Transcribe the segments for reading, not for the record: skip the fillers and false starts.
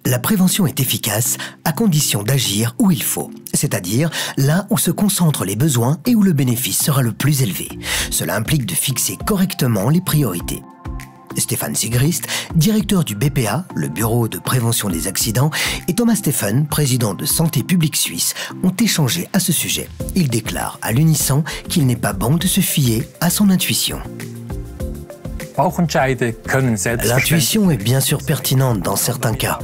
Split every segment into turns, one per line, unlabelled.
La prévention est efficace à condition d'agir où il faut, c'est-à-dire là où se concentrent les besoins et où le bénéfice sera le plus élevé. Cela implique de fixer correctement les priorités. Stéphane Sigrist, directeur du BPA, le Bureau de prévention des accidents, et Thomas Stephen, président de Santé publique suisse, ont échangé à ce sujet. Il déclare à l'unisson qu'il n'est pas bon de se fier à son intuition. L'intuition est bien sûr pertinente dans certains cas,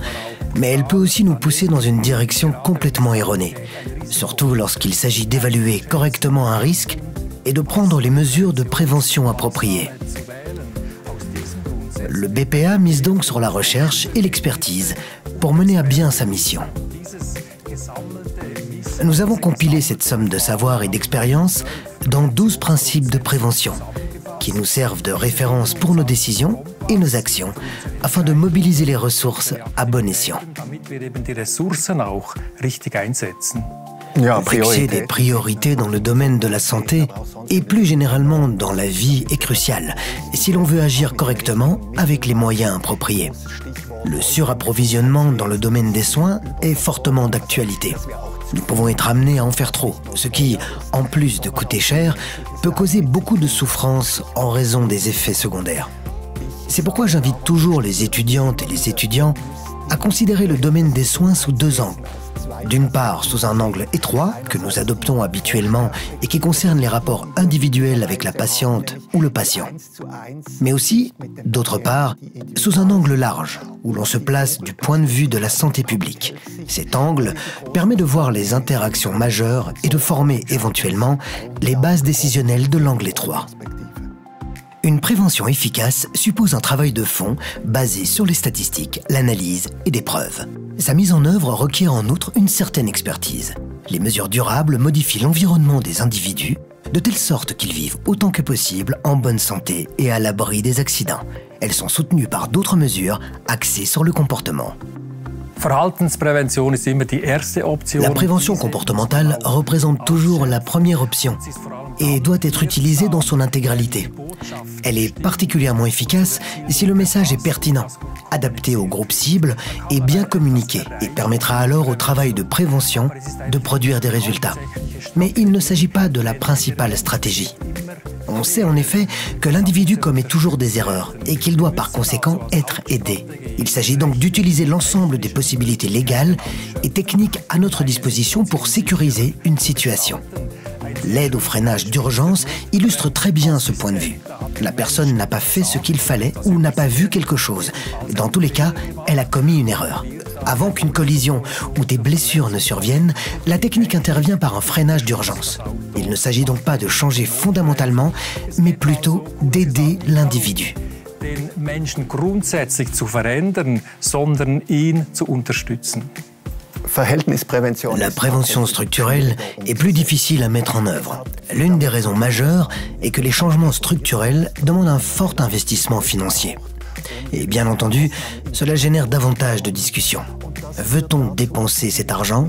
mais elle peut aussi nous pousser dans une direction complètement erronée, surtout lorsqu'il s'agit d'évaluer correctement un risque et de prendre les mesures de prévention appropriées. Le BPA mise donc sur la recherche et l'expertise pour mener à bien sa mission. Nous avons compilé cette somme de savoir et d'expérience dans 12 principes de prévention qui nous servent de référence pour nos décisions et nos actions afin de mobiliser les ressources à bon escient. Fixer des priorités dans le domaine de la santé et plus généralement dans la vie est crucial si l'on veut agir correctement avec les moyens appropriés. Le surapprovisionnement dans le domaine des soins est fortement d'actualité. Nous pouvons être amenés à en faire trop, ce qui, en plus de coûter cher, peut causer beaucoup de souffrance en raison des effets secondaires. C'est pourquoi j'invite toujours les étudiantes et les étudiants à considérer le domaine des soins sous 2 angles. D'une part, sous un angle étroit, que nous adoptons habituellement et qui concerne les rapports individuels avec la patiente ou le patient. Mais aussi, d'autre part, sous un angle large, où l'on se place du point de vue de la santé publique. Cet angle permet de voir les interactions majeures et de former éventuellement les bases décisionnelles de l'angle étroit. Une prévention efficace suppose un travail de fond basé sur les statistiques, l'analyse et des preuves. Sa mise en œuvre requiert en outre une certaine expertise. Les mesures durables modifient l'environnement des individus de telle sorte qu'ils vivent autant que possible en bonne santé et à l'abri des accidents. Elles sont soutenues par d'autres mesures axées sur le comportement. La prévention comportementale représente toujours la première option et doit être utilisée dans son intégralité. Elle est particulièrement efficace si le message est pertinent, adapté au groupe cible et bien communiqué, et permettra alors au travail de prévention de produire des résultats. Mais il ne s'agit pas de la principale stratégie. On sait en effet que l'individu commet toujours des erreurs et qu'il doit par conséquent être aidé. Il s'agit donc d'utiliser l'ensemble des possibilités légales et techniques à notre disposition pour sécuriser une situation. L'aide au freinage d'urgence illustre très bien ce point de vue. La personne n'a pas fait ce qu'il fallait ou n'a pas vu quelque chose. Dans tous les cas, elle a commis une erreur. Avant qu'une collision ou des blessures ne surviennent, la technique intervient par un freinage d'urgence. Il ne s'agit donc pas de changer fondamentalement, mais plutôt d'aider l'individu. La prévention structurelle est plus difficile à mettre en œuvre. L'une des raisons majeures est que les changements structurels demandent un fort investissement financier. Et bien entendu, cela génère davantage de discussions. Veut-on dépenser cet argent?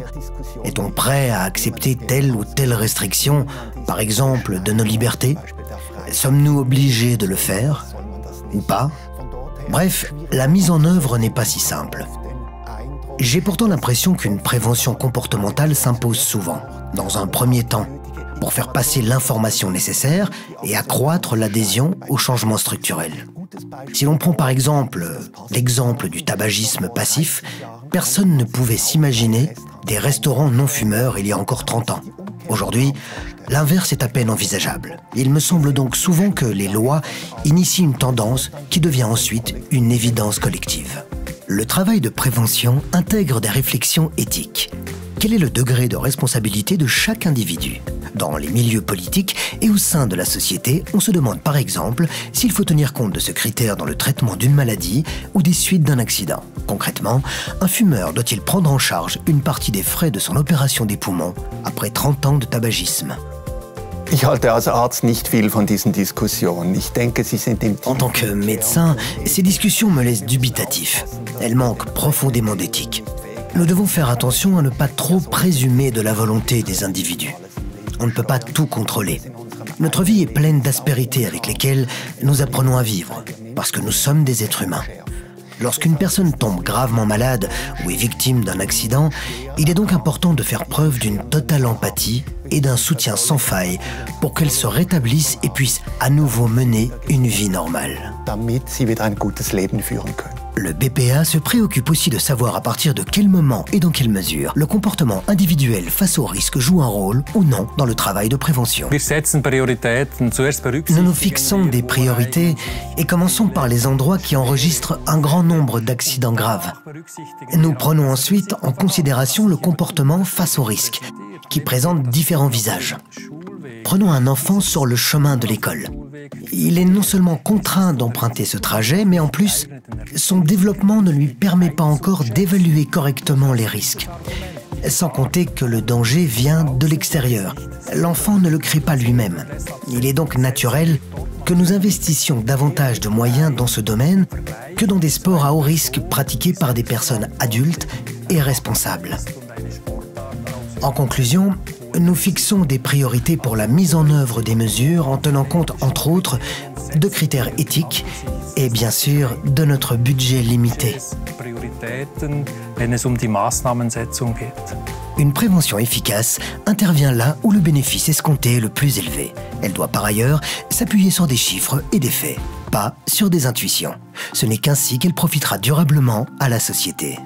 Est-on prêt à accepter telle ou telle restriction, par exemple de nos libertés? Sommes-nous obligés de le faire? Ou pas? Bref, la mise en œuvre n'est pas si simple. J'ai pourtant l'impression qu'une prévention comportementale s'impose souvent, dans un premier temps, pour faire passer l'information nécessaire et accroître l'adhésion aux changements structurels. Si l'on prend par exemple l'exemple du tabagisme passif, personne ne pouvait s'imaginer des restaurants non-fumeurs il y a encore 30 ans. Aujourd'hui, l'inverse est à peine envisageable. Il me semble donc souvent que les lois initient une tendance qui devient ensuite une évidence collective. Le travail de prévention intègre des réflexions éthiques. Quel est le degré de responsabilité de chaque individu? Dans les milieux politiques et au sein de la société, on se demande par exemple s'il faut tenir compte de ce critère dans le traitement d'une maladie ou des suites d'un accident. Concrètement, un fumeur doit-il prendre en charge une partie des frais de son opération des poumons après 30 ans de tabagisme? En tant que médecin, ces discussions me laissent dubitatif. Elles manquent profondément d'éthique. Nous devons faire attention à ne pas trop présumer de la volonté des individus. On ne peut pas tout contrôler. Notre vie est pleine d'aspérités avec lesquelles nous apprenons à vivre, parce que nous sommes des êtres humains. Lorsqu'une personne tombe gravement malade ou est victime d'un accident, il est donc important de faire preuve d'une totale empathie et d'un soutien sans faille pour qu'elle se rétablisse et puisse à nouveau mener une vie normale.
Damit sie wieder ein gutes Leben führen können.
Le BPA se préoccupe aussi de savoir à partir de quel moment et dans quelle mesure le comportement individuel face au risque joue un rôle ou non dans le travail de prévention. Nous nous fixons des priorités et commençons par les endroits qui enregistrent un grand nombre d'accidents graves. Nous prenons ensuite en considération le comportement face au risque, qui présente différents visages. Prenons un enfant sur le chemin de l'école. Il est non seulement contraint d'emprunter ce trajet, mais en plus, son développement ne lui permet pas encore d'évaluer correctement les risques. Sans compter que le danger vient de l'extérieur. L'enfant ne le crée pas lui-même. Il est donc naturel que nous investissions davantage de moyens dans ce domaine que dans des sports à haut risque pratiqués par des personnes adultes et responsables. En conclusion, nous fixons des priorités pour la mise en œuvre des mesures en tenant compte, entre autres, de critères éthiques et bien sûr de notre budget limité. Une prévention efficace intervient là où le bénéfice escompté est le plus élevé. Elle doit par ailleurs s'appuyer sur des chiffres et des faits, pas sur des intuitions. Ce n'est qu'ainsi qu'elle profitera durablement à la société.